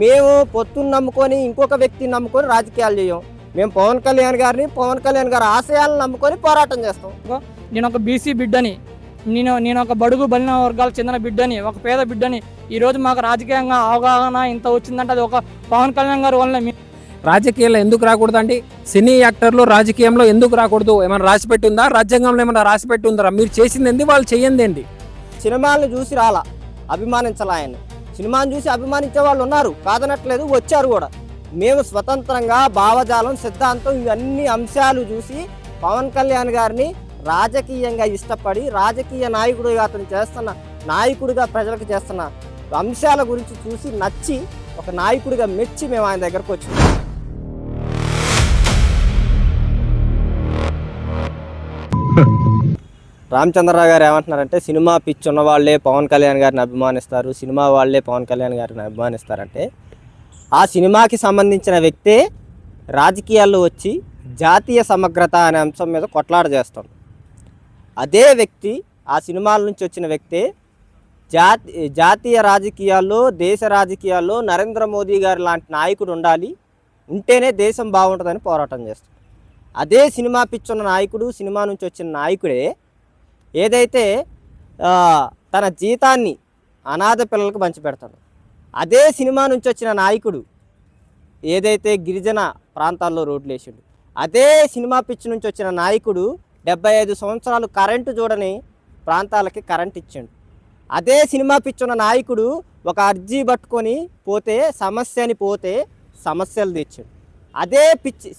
మేము పొత్తుని నమ్ముకొని ఇంకొక వ్యక్తిని నమ్ముకొని రాజకీయాలు చేయం. మేము పవన్ కళ్యాణ్ గారిని, పవన్ కళ్యాణ్ గారి ఆశయాలను నమ్ముకొని పోరాటం చేస్తాం. నేను ఒక బీసీ బిడ్డని, నేను ఒక బడుగు బలిన వర్గాలకు చెందిన బిడ్డని, ఒక పేద బిడ్డని. ఈరోజు మాకు రాజకీయంగా అవగాహన ఇంత వచ్చిందంటే అది ఒక పవన్ కళ్యాణ్ గారి వల్లనే. రాజకీయాల్లో ఎందుకు రాకూడదు అండి? సినీ యాక్టర్లు రాజకీయంలో ఎందుకు రాకూడదు? ఏమైనా రాసిపెట్టి ఉందా? రాజ్యాంగంలో ఏమైనా రాసిపెట్టి ఉందా? మీరు చేసింది ఏంది, వాళ్ళు చేయండి ఏంటి? సినిమాలను చూసి రాలా, అభిమానించాలా ఆయన్ని. సినిమాను చూసి అభిమానించే వాళ్ళు ఉన్నారు, కాదనట్లేదు, వచ్చారు కూడా. మేము స్వతంత్రంగా భావజాలం, సిద్ధాంతం, ఇవన్నీ అంశాలు చూసి పవన్ కళ్యాణ్ గారిని రాజకీయంగా ఇష్టపడి, రాజకీయ నాయకుడిగా అతను చేస్తున్న నాయకుడిగా ప్రజలకు చేస్తున్న అంశాల గురించి చూసి నచ్చి, ఒక నాయకుడిగా మెచ్చి మేము ఆయన దగ్గరకు వచ్చాము. రామచంద్రరావు గారు ఏమంటున్నారంటే, సినిమా పిచ్చి ఉన్న వాళ్ళే పవన్ కళ్యాణ్ గారిని అభిమానిస్తారు, సినిమా వాళ్ళే పవన్ కళ్యాణ్ గారిని అభిమానిస్తారంటే, ఆ సినిమాకి సంబంధించిన వ్యక్తే రాజకీయాల్లో వచ్చి జాతీయ సమగ్రత అనే అంశం మీద కొట్లాట చేస్తాడు. అదే వ్యక్తి, ఆ సినిమాల నుంచి వచ్చిన వ్యక్తే జాతీయ రాజకీయాల్లో, దేశ రాజకీయాల్లో నరేంద్ర మోదీ గారు లాంటి నాయకుడు ఉండాలి, ఉంటేనే దేశం బాగుంటుందని పోరాటం చేస్తాడు. అదే సినిమా పిచ్చున్న నాయకుడు, సినిమా నుంచి వచ్చిన నాయకుడే ఏదైతే తన జీతాన్ని అనాథ పిల్లలకు పంచిపెడతాడు. అదే సినిమా నుంచి వచ్చిన నాయకుడు ఏదైతే గిరిజన ప్రాంతాల్లో రోడ్లు వేసాడు. అదే సినిమా పిచ్చి నుంచి వచ్చిన నాయకుడు 75 సంవత్సరాలు కరెంటు చూడని ప్రాంతాలకి కరెంట్ ఇచ్చాడు. అదే సినిమా పిచ్చున్న నాయకుడు ఒక అర్జీ పట్టుకొని పోతే సమస్యని పోతే సమస్యలు తెచ్చాడు. అదే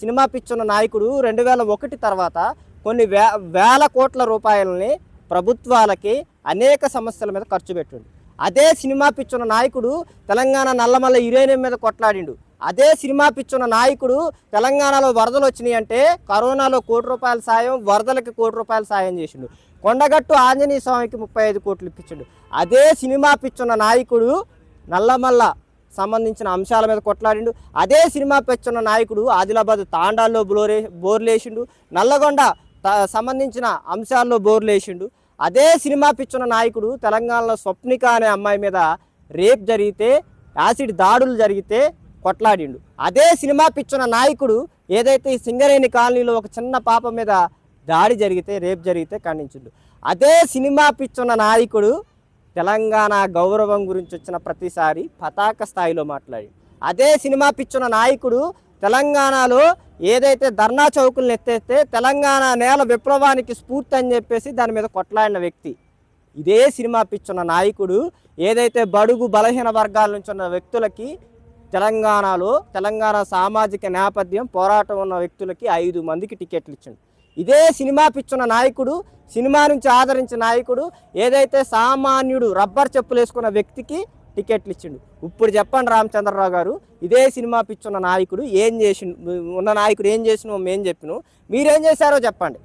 సినిమా పిచ్చున్న నాయకుడు 2001 తర్వాత కొన్ని వేల కోట్ల రూపాయలని ప్రభుత్వాలకి అనేక సమస్యల మీద ఖర్చు పెట్టిండు. అదే సినిమా పిచ్చున్న నాయకుడు తెలంగాణ నల్లమల్ల యురేనియం మీద కొట్లాడిండు. అదే సినిమా పిచ్చున్న నాయకుడు తెలంగాణలో వరదలు వచ్చినాయి అంటే కరోనాలో ₹1 కోటి సాయం, వరదలకి ₹1 కోటి సాయం చేసిండు. కొండగట్టు ఆంజనేయ స్వామికి 35 కోట్లు ఇప్పించాడు. అదే సినిమా పిచ్చున్న నాయకుడు నల్లమల్ల సంబంధించిన అంశాల మీద కొట్లాడిండు. అదే సినిమా పిచ్చున్న నాయకుడు ఆదిలాబాద్ తాండాల్లో బోర్లేసిండు, నల్లగొండ సంబంధించిన అంశాల్లో బోర్లేసిండు. అదే సినిమా పిచ్చున్న నాయకుడు తెలంగాణలో స్వప్నిక అనే అమ్మాయి మీద రేప్ జరిగితే, యాసిడ్ దాడులు జరిగితే కొట్లాడిండు. అదే సినిమా పిచ్చున్న నాయకుడు ఏదైతే ఈ సింగరేణి కాలనీలో ఒక చిన్న పాప మీద దాడి జరిగితే, రేప్ జరిగితే ఖండించిండు. అదే సినిమా పిచ్చున్న నాయకుడు తెలంగాణ గౌరవం గురించి వచ్చిన ప్రతిసారి పతాక స్థాయిలో మాట్లాడి, అదే సినిమా పిచ్చున్న నాయకుడు తెలంగాణలో ఏదైతే ధర్నా చౌకులను ఎత్తేస్తే తెలంగాణ నేల విప్లవానికి స్ఫూర్తి అని చెప్పేసి దాని మీద కొట్లాడిన వ్యక్తి. ఇదే సినిమా పిచ్చున్న నాయకుడు ఏదైతే బడుగు బలహీన వర్గాల నుంచి ఉన్న వ్యక్తులకి తెలంగాణ సామాజిక నేపథ్యం పోరాటం ఉన్న వ్యక్తులకి 5 మందికి టికెట్లు ఇచ్చిండు. ఇదే సినిమా పిచ్చున్న నాయకుడు, సినిమా నుంచి ఆదరించిన నాయకుడు ఏదైతే సామాన్యుడు రబ్బర్ చెప్పులు వేసుకున్న వ్యక్తికి టికెట్లు ఇచ్చిండు. ఇప్పుడు చెప్పండి రామచంద్రరావు గారు, ఇదే సినిమా పిచ్చున్న నాయకుడు ఏం చేసినో మేము చెప్పినాం, మీరేం చేశారో చెప్పండి.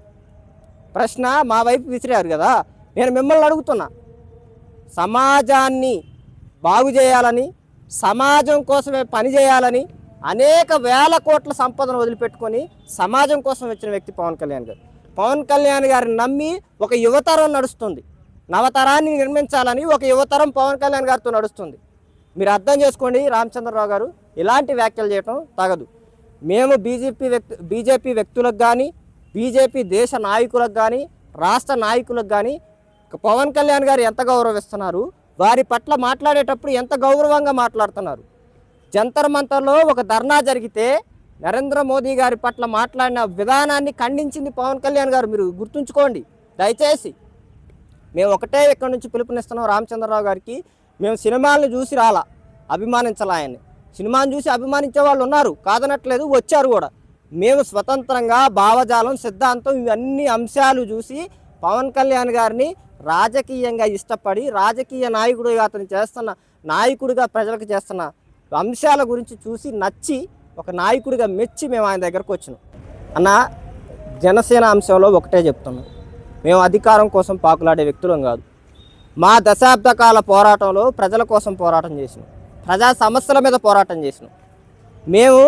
ప్రశ్న మా వైపు విసిరారు కదా. నేను మిమ్మల్ని అడుగుతున్నా, సమాజాన్ని బాగు చేయాలని, సమాజం కోసమే పనిచేయాలని అనేక వేల కోట్ల సంపదను వదిలిపెట్టుకొని సమాజం కోసం వచ్చిన వ్యక్తి పవన్ కళ్యాణ్ గారు. పవన్ కళ్యాణ్ గారిని నమ్మి ఒక యువతరం నడుస్తుంది, నవతరాన్ని నిర్మించాలని ఒక యువతరం పవన్ కళ్యాణ్ గారితో నడుస్తుంది. మీరు అర్థం చేసుకోండి రామచంద్రరావు గారు, ఇలాంటి వ్యాఖ్యలు చేయటం తగదు. మేము బీజేపీ వ్యక్తులకు కానీ, బీజేపీ దేశ నాయకులకు కానీ, రాష్ట్ర నాయకులకు కానీ పవన్ కళ్యాణ్ గారు ఎంత గౌరవిస్తున్నారు, వారి పట్ల మాట్లాడేటప్పుడు ఎంత గౌరవంగా మాట్లాడుతున్నారు. జంతర్ మంతర్లో ఒక ధర్నా జరిగితే నరేంద్ర మోదీ గారి పట్ల మాట్లాడిన విధానాన్ని ఖండించింది పవన్ కళ్యాణ్ గారు. మీరు గుర్తుంచుకోండి దయచేసి. మేము ఒకటే ఇక్కడి నుంచి పిలుపునిస్తున్నాం రామచంద్రరావు గారికి, మేము సినిమాలను చూసి రాలా, అభిమానించాలా ఆయన్ని. సినిమాను చూసి అభిమానించే వాళ్ళు ఉన్నారు, కాదనట్లేదు, వచ్చారు కూడా. మేము స్వతంత్రంగా భావజాలం, సిద్ధాంతం, ఇవన్నీ అంశాలు చూసి పవన్ కళ్యాణ్ గారిని రాజకీయంగా ఇష్టపడి, రాజకీయ నాయకుడిగా అతను చేస్తున్న నాయకుడిగా ప్రజలకు చేస్తున్న అంశాల గురించి చూసి నచ్చి, ఒక నాయకుడిగా మెచ్చి మేము ఆయన దగ్గరకు వచ్చినాం. అన్న, జనసేన అంశంలో ఒకటే చెప్తున్నాం, మేము అధికారం కోసం పాకులాడే వ్యక్తులం కాదు. మా దశాబ్ద కాల పోరాటంలో ప్రజల కోసం పోరాటం చేసినాం, ప్రజా సమస్యల మీద పోరాటం చేసినాం. మేము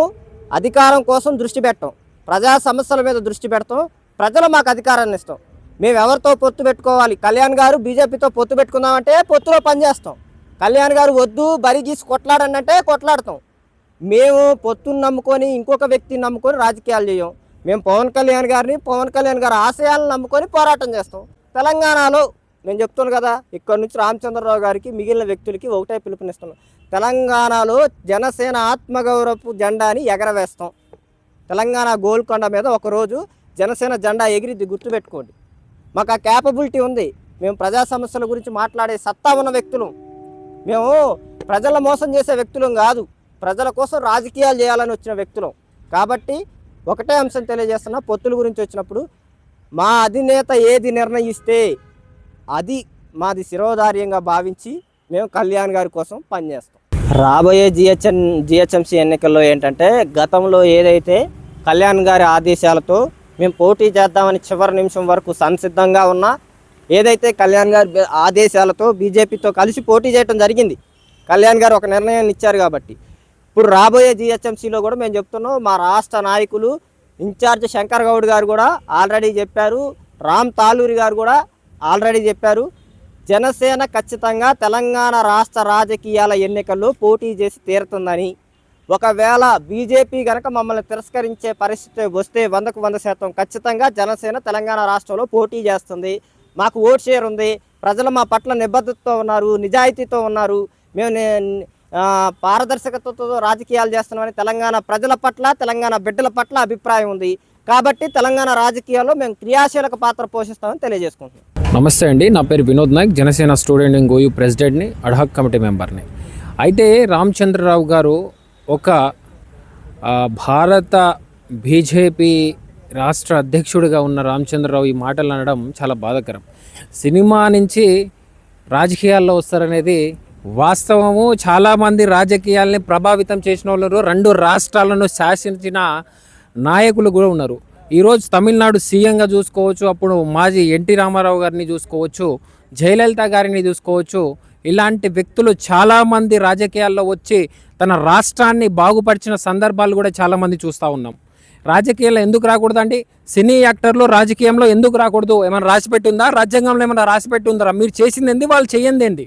అధికారం కోసం దృష్టి పెట్టాం, ప్రజా సమస్యల మీద దృష్టి పెడతాం, ప్రజలు మాకు అధికారాన్ని ఇస్తాం. మేము ఎవరితో పొత్తు పెట్టుకోవాలి, కళ్యాణ్ గారు బీజేపీతో పొత్తు పెట్టుకుందామంటే పొత్తులో పనిచేస్తాం. కళ్యాణ్ గారు వద్దు బరి గీసి కొట్లాడండి అంటే కొట్లాడతాం. మేము పొత్తుని నమ్ముకొని ఇంకొక వ్యక్తిని నమ్ముకొని రాజకీయాలు చేయం. మేము పవన్ కళ్యాణ్ గారి ఆశయాలను నమ్ముకొని పోరాటం చేస్తాం. తెలంగాణలో నేను చెప్తున్నాను కదా, ఇక్కడ నుంచి రామచంద్రరావు గారికి మిగిలిన వ్యక్తులకి ఒకటే పిలుపునిస్తున్నాం. తెలంగాణలో జనసేన ఆత్మగౌరవపు జెండాని ఎగరవేస్తాం. తెలంగాణ గోల్కొండ మీద ఒకరోజు జనసేన జెండా ఎగిరిద్ది, గుర్తుపెట్టుకోండి. మాకు ఆ క్యాపబిలిటీ ఉంది. మేము ప్రజా సమస్యల గురించి మాట్లాడే సత్తా ఉన్న వ్యక్తులు. మేము ప్రజల మోసం చేసే వ్యక్తులం కాదు, ప్రజల కోసం రాజకీయాలు చేయాలని వచ్చిన వ్యక్తులం. కాబట్టి ఒకటే అంశం తెలియజేస్తున్నా, పొత్తుల గురించి వచ్చినప్పుడు మా అధినేత ఏది నిర్ణయిస్తే అది మాది శిరోధార్యంగా భావించి మేము కళ్యాణ్ గారి కోసం పనిచేస్తాం. రాబోయే జిహెచ్ఎంసీ ఎన్నికల్లో ఏంటంటే, గతంలో ఏదైతే కళ్యాణ్ గారి ఆదేశాలతో మేము పోటీ చేద్దామని చివరి నిమిషం వరకు సంసిద్ధంగా ఉన్నా, ఏదైతే కళ్యాణ్ గారి ఆదేశాలతో బీజేపీతో కలిసి పోటీ చేయడం జరిగింది. కళ్యాణ్ గారు ఒక నిర్ణయాన్ని ఇచ్చారు కాబట్టి ఇప్పుడు రాబోయే జిహెచ్ఎంసీలో కూడా మేము చెప్తున్నాం. మా రాష్ట్ర నాయకులు ఇన్ఛార్జ్ శంకర్ గౌడ్ గారు కూడా ఆల్రెడీ చెప్పారు, రామ్ తాలూరి గారు కూడా ఆల్రెడీ చెప్పారు. జనసేన ఖచ్చితంగా తెలంగాణ రాష్ట్ర రాజకీయాల ఎన్నికల్లో పోటీ చేసి తీరుతుందని. ఒకవేళ బీజేపీ కనుక మమ్మల్ని తిరస్కరించే పరిస్థితి వస్తే 100కు 100% ఖచ్చితంగా జనసేన తెలంగాణ రాష్ట్రంలో పోటీ చేస్తుంది. మాకు ఓట్ షేర్ ఉంది, ప్రజలు మా పట్ల నిబద్ధతతో ఉన్నారు, నిజాయితీతో ఉన్నారు. మేము పారదర్శకతతో రాజకీయాలు చేస్తున్నామని తెలంగాణ ప్రజల పట్ల, తెలంగాణ బిడ్డల పట్ల అభిప్రాయం ఉంది. కాబట్టి తెలంగాణ రాజకీయాల్లో మేము క్రియాశీలక పాత్ర పోషిస్తామని తెలియజేసుకుంటున్నాం. నమస్తే అండి, నా పేరు వినోద్ నాయక్, జనసేన స్టూడెంట్ అండ్ గోయూ ప్రెసిడెంట్ని, అడ్హాక్ కమిటీ మెంబర్ని. అయితే రామచంద్రరావు గారు ఒక భారత బీజేపీ రాష్ట్ర అధ్యక్షుడిగా ఉన్న రామచంద్రరావు ఈ మాటలు అనడం చాలా బాధాకరం. సినిమా నుంచి రాజకీయాల్లో వస్తారనేది వాస్తవము. చాలామంది రాజకీయాల్ని ప్రభావితం చేసిన వాళ్ళు 2 రాష్ట్రాలను శాసించిన నాయకులు కూడా ఉన్నారు. ఈరోజు తమిళనాడు సీఎంగా చూసుకోవచ్చు, అప్పుడు మాజీ ఎన్టీ రామారావు గారిని చూసుకోవచ్చు, జయలలిత గారిని చూసుకోవచ్చు. ఇలాంటి వ్యక్తులు చాలామంది రాజకీయాల్లో వచ్చి తన రాష్ట్రాన్ని బాగుపరిచిన సందర్భాలు కూడా చాలామంది చూస్తూ ఉన్నాం. రాజకీయాల్లో ఎందుకు రాకూడదండి? సినీ యాక్టర్లు రాజకీయంలో ఎందుకు రాకూడదు? ఏమైనా రాసిపెట్టి ఉందా? రాజ్యాంగంలో ఏమైనా రాసిపెట్టి ఉందా? మీరు చేసింది వాళ్ళు చేయండి.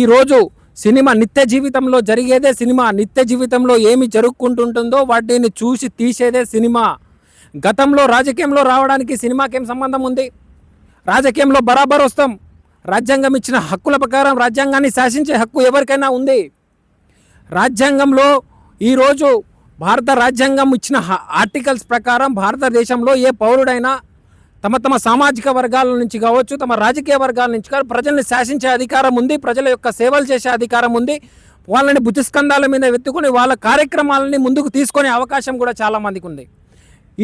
ఈరోజు సినిమా నిత్య జీవితంలో జరిగేదే సినిమా. నిత్య జీవితంలో ఏమి జరుపుకుంటుంటుందో వాటిని చూసి తీసేదే సినిమా. గతంలో రాజకీయంలో రావడానికి సినిమాకి ఏం సంబంధం ఉంది? రాజకీయంలో బరాబర్ వస్తాం. రాజ్యాంగం ఇచ్చిన హక్కుల ప్రకారం రాజ్యాంగాన్ని శాసించే హక్కు ఎవరికైనా ఉంది. రాజ్యాంగంలో ఈరోజు భారత రాజ్యాంగం ఇచ్చిన ఆర్టికల్స్ ప్రకారం భారతదేశంలో ఏ పౌరుడైనా తమ సామాజిక వర్గాల నుంచి కావచ్చు, తమ రాజకీయ వర్గాల నుంచి కావచ్చు, ప్రజల్ని శాసించే అధికారం ఉంది, ప్రజల యొక్క సేవలు చేసే అధికారం ఉంది. వాళ్ళని బుద్ధిస్కంధాల మీద వెతుకుని వాళ్ళ కార్యక్రమాలని ముందుకు తీసుకునే అవకాశం కూడా చాలామందికి ఉంది.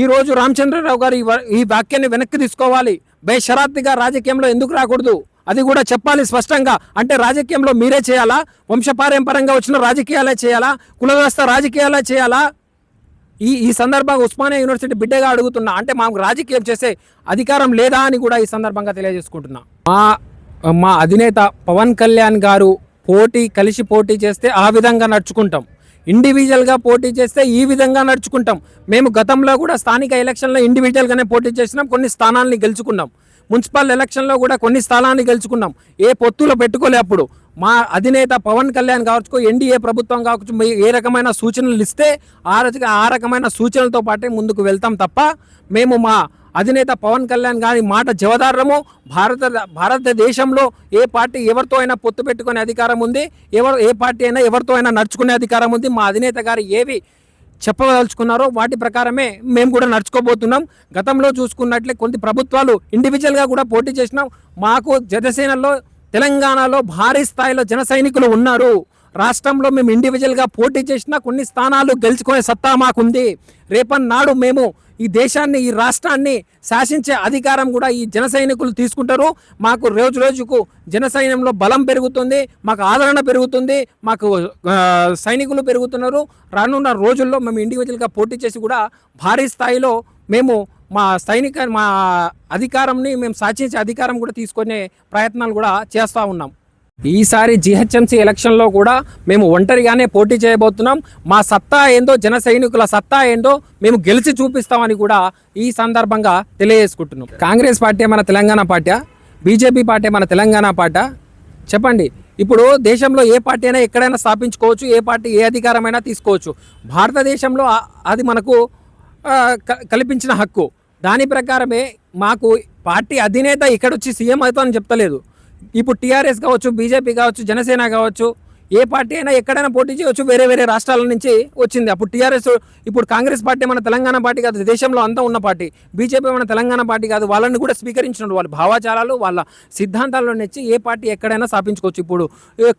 ఈరోజు రామచంద్రరావు గారు ఈ వాక్యాన్ని వెనక్కి తీసుకోవాలి. బేషరతుగా రాజకీయంలో ఎందుకు రాకూడదు అది కూడా చెప్పాలి స్పష్టంగా. అంటే రాజకీయంలో మీరే చేయాలా? వంశపారంపరంగా వచ్చిన రాజకీయాలే చేయాలా? కులవ్యవస్థ రాజకీయాలే చేయాలా? ఈ సందర్భంగా ఉస్మానియా యూనివర్సిటీ బిడ్డగా అడుగుతున్నా. అంటే మాకు రాజకీయం చేసే అధికారం లేదా అని కూడా ఈ సందర్భంగా తెలియజేసుకుంటున్నా. మా అధినేత పవన్ కళ్యాణ్ గారు కలిసి పోటీ చేస్తే ఆ విధంగా నడుచుకుంటాం. ఇండివిజువల్గా పోటీ చేస్తే ఈ విధంగా నడుచుకుంటాం. మేము గతంలో కూడా స్థానిక ఎలక్షన్లో ఇండివిజువల్గానే పోటీ చేసినాం, కొన్ని స్థానాలని గెలుచుకున్నాం. మున్సిపల్ ఎలక్షన్లో కూడా కొన్ని స్థానాన్ని గెలుచుకున్నాం. ఏ పొత్తులో పెట్టుకోలే. అప్పుడు మా అధినేత పవన్ కళ్యాణ్ కావచ్చు, ఎన్డీఏ ప్రభుత్వం కావచ్చు, ఏ రకమైన సూచనలు ఇస్తే ఆ రకమైన సూచనలతో పాటే ముందుకు వెళ్తాం తప్ప మేము మా అధినేత పవన్ కళ్యాణ్ గారి మాట జవదారము. భారతదేశంలో ఏ పార్టీ ఎవరితో అయినా పొత్తు పెట్టుకునే అధికారం ఉంది, ఏ పార్టీ అయినా ఎవరితో అయినా నడుచుకునే అధికారం ఉంది. మా అధినేత గారు ఏవి చెప్పదలుచుకున్నారో వాటి ప్రకారమే మేము కూడా నడుచుకోబోతున్నాం. గతంలో చూసుకున్నట్లే కొన్ని ప్రభుత్వాలు ఇండివిజువల్గా కూడా పోటీ చేసినాం. మాకు జనసేనలో తెలంగాణలో భారీ స్థాయిలో జన సైనికులు ఉన్నారు. రాష్ట్రంలో మేము ఇండివిజువల్గా పోటీ చేసినా కొన్ని స్థానాలు గెలుచుకునే సత్తా మాకుంది. రేపన్నాడు మేము ఈ దేశాన్ని, ఈ రాష్ట్రాన్ని శాసించే అధికారం కూడా ఈ జన సైనికులు తీసుకుంటారు. మాకు రోజు రోజుకు జన సైన్యంలో బలం పెరుగుతుంది, మాకు ఆదరణ పెరుగుతుంది, మాకు సైనికులు పెరుగుతున్నారు. రానున్న రోజుల్లో మేము ఇండివిజువల్గా పోటీ చేసి కూడా భారీ స్థాయిలో మేము మా అధికారంని మేము శాసించే అధికారం కూడా తీసుకునే ప్రయత్నాలు కూడా చేస్తూ ఉన్నాం. ఈసారి జిహెచ్ఎంసీ ఎలక్షన్లో కూడా మేము ఒంటరిగానే పోటీ చేయబోతున్నాం. మా సత్తా ఏందో, జన సైనికుల సత్తా ఏందో మేము గెలిచి చూపిస్తామని కూడా ఈ సందర్భంగా తెలియజేసుకుంటున్నాం. కాంగ్రెస్ పార్టీ మన తెలంగాణ పార్టీ, బీజేపీ పార్టీ మన తెలంగాణ పార్టీ? చెప్పండి. ఇప్పుడు దేశంలో ఏ పార్టీ అయినా ఎక్కడైనా స్థాపించుకోవచ్చు, ఏ పార్టీ ఏ అధికారమైనా తీసుకోవచ్చు. భారతదేశంలో అది మనకు కల్పించిన హక్కు. దాని ప్రకారమే మాకు పార్టీ అధినేత ఇక్కడొచ్చి సీఎం అవుతామని చెప్తలేదు. ఇప్పుడు టీఆర్ఎస్ కావచ్చు, బీజేపీ కావచ్చు, జనసేన కావచ్చు, ఏ పార్టీ అయినా ఎక్కడైనా పోటీ చేయవచ్చు. వేరే వేరే రాష్ట్రాల నుంచి వచ్చింది. అప్పుడు టీఆర్ఎస్, ఇప్పుడు కాంగ్రెస్ పార్టీ మన తెలంగాణ పార్టీ కాదు, దేశంలో అంతా ఉన్న పార్టీ. బీజేపీ మన తెలంగాణ పార్టీ కాదు. వాళ్ళని కూడా స్వీకరించినారు. వాళ్ళ భావాచారాలు, వాళ్ళ సిద్ధాంతాలను నచ్చి ఏ పార్టీ ఎక్కడైనా స్థాపించుకోవచ్చు. ఇప్పుడు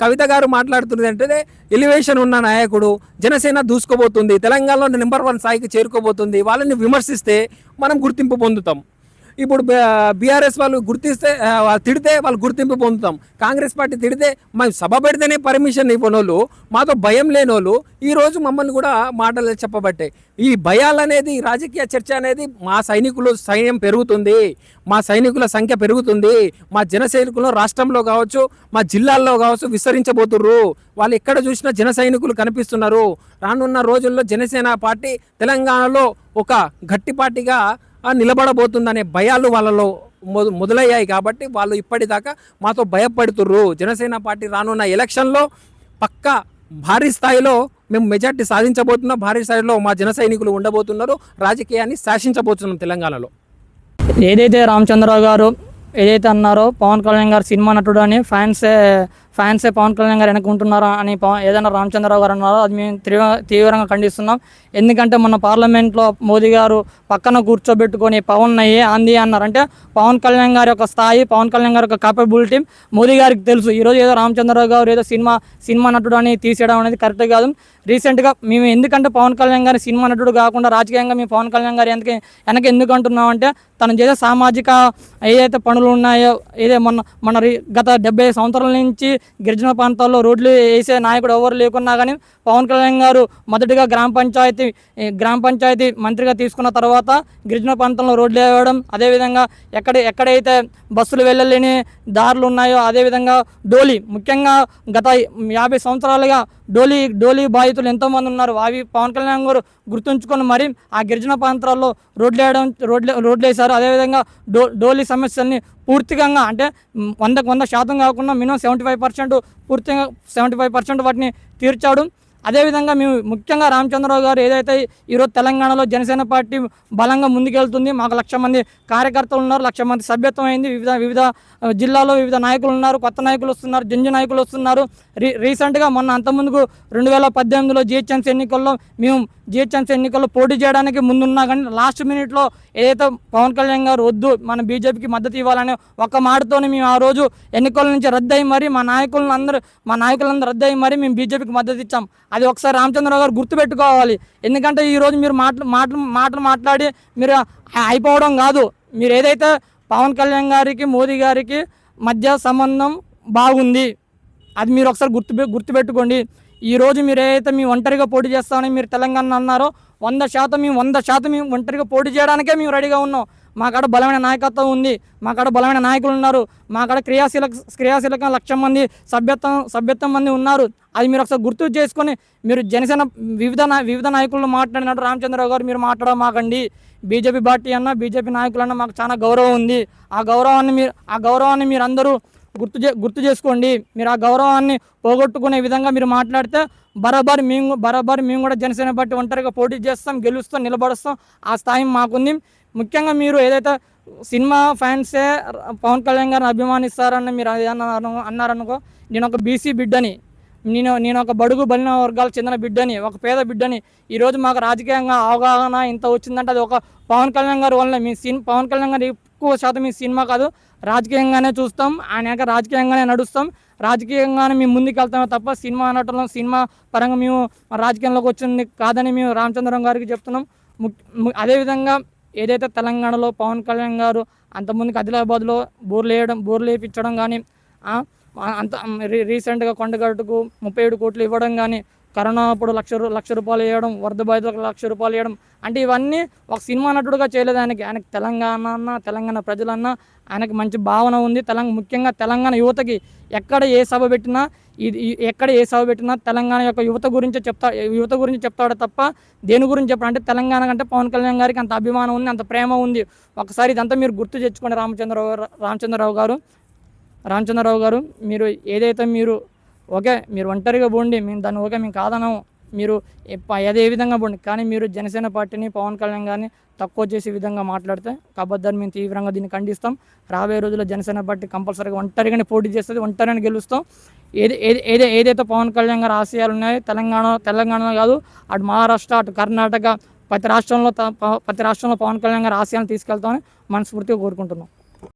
కవిత గారు మాట్లాడుతున్నది అంటే ఎలివేషన్ ఉన్న నాయకుడు, జనసేన దూసుకోబోతుంది, తెలంగాణలో నెంబర్ 1 స్థాయికి చేరుకోబోతుంది. వాళ్ళని విమర్శిస్తే మనం గుర్తింపు పొందుతాం. ఇప్పుడు బీఆర్ఎస్ వాళ్ళు తిడితే వాళ్ళు గుర్తింపు పొందుతాం. కాంగ్రెస్ పార్టీ తిడితే మేము సభ పెడితేనే పర్మిషన్ ఇవ్వనోళ్ళు, మాతో భయం లేని వాళ్ళు ఈరోజు మమ్మల్ని కూడా మాటలు చెప్పబట్టే. ఈ భయాలనేది, రాజకీయ చర్చ అనేది, మా సైన్యం పెరుగుతుంది, మా సైనికుల సంఖ్య పెరుగుతుంది, మా జన సైనికులు రాష్ట్రంలో కావచ్చు, మా జిల్లాల్లో కావచ్చు విస్తరించబోతుర్రు. వాళ్ళు ఎక్కడ చూసినా జన సైనికులు కనిపిస్తున్నారు. రానున్న రోజుల్లో జనసేన పార్టీ తెలంగాణలో ఒక గట్టి పార్టీగా నిలబడబోతుందనే భయాలు వాళ్ళలో మొదలయ్యాయి. కాబట్టి వాళ్ళు ఇప్పటిదాకా మాతో భయపడుతుర్రు. జనసేన పార్టీ రానున్న ఎలక్షన్లో పక్కా భారీ స్థాయిలో మేము మెజార్టీ సాధించబోతున్నాం. భారీ స్థాయిలో మా జన సైనికులు ఉండబోతున్నారు. రాజకీయాన్ని శాసించబోతున్నాం తెలంగాణలో. ఏదైతే రామచంద్రరావు గారు ఏదైతే అన్నారో పవన్ కళ్యాణ్ గారు సినిమా నటుడు అని ఫ్యాన్సే పవన్ కళ్యాణ్ గారు వెనుకుంటున్నారా అని ఏదైనా రామచంద్రరావు గారు అన్నారో అది మేము తీవ్రంగా ఖండిస్తున్నాం. ఎందుకంటే మొన్న పార్లమెంట్లో మోదీ గారు పక్కన కూర్చోబెట్టుకొని పవన్ అయ్యే అంది అన్నారంటే పవన్ కళ్యాణ్ గారి యొక్క స్థాయి, పవన్ కళ్యాణ్ గారి యొక్క కేపబిలిటీ మోదీ గారికి తెలుసు. ఈరోజు ఏదో రామచంద్రరావు గారు ఏదో సినిమా నటుడు అని తీసేయడం అనేది కరెక్ట్ కాదు. రీసెంట్గా మేము ఎందుకంటే పవన్ కళ్యాణ్ గారి సినిమా నటుడు కాకుండా రాజకీయంగా మేము పవన్ కళ్యాణ్ గారు వెనక ఎందుకు అంటున్నామంటే తను చేసే సామాజిక ఏదైతే పనులు ఉన్నాయో, మన గత 70 సంవత్సరాల నుంచి గిరిజన ప్రాంతాల్లో రోడ్లు వేసే నాయకుడు ఎవరు లేకున్నా కానీ పవన్ కళ్యాణ్ గారు మొదటిగా గ్రామ పంచాయతీ మంత్రిగా తీసుకున్న తర్వాత గిరిజన ప్రాంతంలో రోడ్లు వేయడం, అదేవిధంగా ఎక్కడైతే బస్సులు వెళ్ళలేని దారులు ఉన్నాయో, అదేవిధంగా డోలీ, ముఖ్యంగా గత 50 సంవత్సరాలుగా డోలీ బాధితులు ఎంతోమంది ఉన్నారు. అవి పవన్ కళ్యాణ్ గారు గుర్తుంచుకొని మరి ఆ గిరిజన ప్రాంతాల్లో రోడ్లు వేశారు. అదేవిధంగా డోలీ సమస్యల్ని పూర్తిగా అంటే 100% కాకుండా మినిమం 75% పూర్తిగా 75% వాటిని తీర్చాడు. అదేవిధంగా మేము ముఖ్యంగా రామచంద్రరావు గారు ఏదైతే ఈరోజు తెలంగాణలో జనసేన పార్టీ బలంగా ముందుకెళ్తుంది. మాకు 1,00,000 మంది కార్యకర్తలు ఉన్నారు, 1,00,000 మంది సభ్యత్వం అయింది. వివిధ జిల్లాలో వివిధ నాయకులు ఉన్నారు, కొత్త నాయకులు వస్తున్నారు, జంజి నాయకులు వస్తున్నారు. రీసెంట్గా మొన్న అంతకుముందుకు 2018లో జిహెచ్ఎంసీ ఎన్నికల్లో పోటీ చేయడానికి ముందున్నా కానీ లాస్ట్ మినిట్లో ఏదైతే పవన్ కళ్యాణ్ గారు వద్దు మన బీజేపీకి మద్దతు ఇవ్వాలనే ఒక మాటతోనే మేము ఆ రోజు ఎన్నికల నుంచి రద్దయి మరి మా నాయకులందరూ రద్దయి మరి మేము బీజేపీకి మద్దతు ఇచ్చాం. అది ఒకసారి రామచంద్రరావు గారు గుర్తుపెట్టుకోవాలి. ఎందుకంటే ఈరోజు మీరు మాటలు మాట్లాడి మీరు అయిపోవడం కాదు. మీరు ఏదైతే పవన్ కళ్యాణ్ గారికి మోదీ గారికి మధ్య సంబంధం బాగుంది, అది మీరు ఒకసారి గుర్తుపెట్టుకోండి. ఈరోజు మీరు ఏదైతే మీ ఒంటరిగా పోటీ చేస్తామని మీరు తెలంగాణ అన్నారో 100% మేము ఒంటరిగా పోటీ చేయడానికే మేము రెడీగా ఉన్నాం. మా కాడ బలమైన నాయకత్వం ఉంది, మా కాడ బలమైన నాయకులు ఉన్నారు, మా కాడ క్రియాశీలక 1,00,000 మంది సభ్యత్వం మంది ఉన్నారు. అది మీరు ఒకసారి గుర్తు చేసుకొని మీరు జనసేన వివిధ నాయకులను మాట్లాడినట్టు రామచంద్రరావు గారు మీరు మాట్లాడమాకండి. బీజేపీ పార్టీ అన్నా బీజేపీ నాయకులన్నా మాకు చాలా గౌరవం ఉంది. ఆ గౌరవాన్ని మీరు అందరూ గుర్తు చేసుకోండి. మీరు ఆ గౌరవాన్ని పోగొట్టుకునే విధంగా మీరు మాట్లాడితే బరాబర్ మేము కూడా జనసేన పార్టీ ఒంటరిగా పోటీ చేస్తాం, గెలుస్తాం, నిలబడుస్తాం. ఆ స్థాయి మాకుంది. ముఖ్యంగా మీరు ఏదైతే సినిమా ఫ్యాన్సే పవన్ కళ్యాణ్ గారిని అభిమానిస్తారని మీరు అన్నారనుకో, నేను ఒక బీసీ బిడ్డని, నేను ఒక బడుగు బలిన వర్గాలకు చెందిన బిడ్డని, ఒక పేద బిడ్డని. ఈరోజు మాకు రాజకీయంగా అవగాహన ఇంత వచ్చిందంటే అది ఒక పవన్ కళ్యాణ్ గారి వల్లనే. పవన్ కళ్యాణ్ గారు ఎక్కువ శాతం మీ సినిమా కాదు, రాజకీయంగానే చూస్తాం, ఆయన రాజకీయంగానే నడుస్తాం, రాజకీయంగానే మేము ముందుకు వెళ్తామే తప్ప సినిమా పరంగా మేము రాజకీయంలోకి వచ్చింది కాదని మేము రామచంద్రరావు గారికి చెప్తున్నాం. అదేవిధంగా ఏదైతే తెలంగాణలో పవన్ కళ్యాణ్ గారు అంతకుముందుకు ఆదిలాబాద్లో బోర్లు వేయించడం కానీ, అంత రీసెంట్గా కొండగట్టుకు 37 కోట్లు ఇవ్వడం కానీ, కరోనా అప్పుడు 1,00,000 రూపాయలు వేయడం, వరద బాధితులకు 1,00,000 రూపాయలు వేయడం, అంటే ఇవన్నీ ఒక సినిమా నటుడుగా చేయలేదు. ఆయనకి తెలంగాణ ప్రజలన్నా ఆయనకి మంచి భావన ఉంది. ముఖ్యంగా తెలంగాణ యువతకి ఎక్కడ ఏ సభ పెట్టినా తెలంగాణ యొక్క యువత గురించి చెప్తాడు తప్ప దేని గురించి చెప్పాలంటే తెలంగాణ కంటే పవన్ కళ్యాణ్ గారికి అంత అభిమానం ఉంది, అంత ప్రేమ ఉంది. ఒకసారి ఇదంతా మీరు గుర్తు తెచ్చుకోండి. రామచంద్రరావు గారు మీరు ఏదైతే ఓకే మీరు ఒంటరిగా పోండి, మేము దాన్ని ఓకే మేము కాదనము, మీరు ఏ విధంగా పోండి, కానీ మీరు జనసేన పార్టీని పవన్ కళ్యాణ్ గారిని తక్కువ చేసే విధంగా మాట్లాడితే కబద్దాన్ని మేము తీవ్రంగా దీన్ని ఖండిస్తాం. రాబోయే రోజుల్లో జనసేన పార్టీ కంపల్సరీగా ఒంటరిగానే పోటీ చేస్తుంది, ఒంటరిగానే గెలుస్తాం. ఏదైతే పవన్ కళ్యాణ్ గారి ఆశయాలు ఉన్నాయో తెలంగాణలో కాదు, అటు మహారాష్ట్ర, అటు కర్ణాటక, ప్రతి రాష్ట్రంలో పవన్ కళ్యాణ్ గారి ఆశయాలను తీసుకెళ్తామని మనస్ఫూర్తిగా కోరుకుంటున్నాం.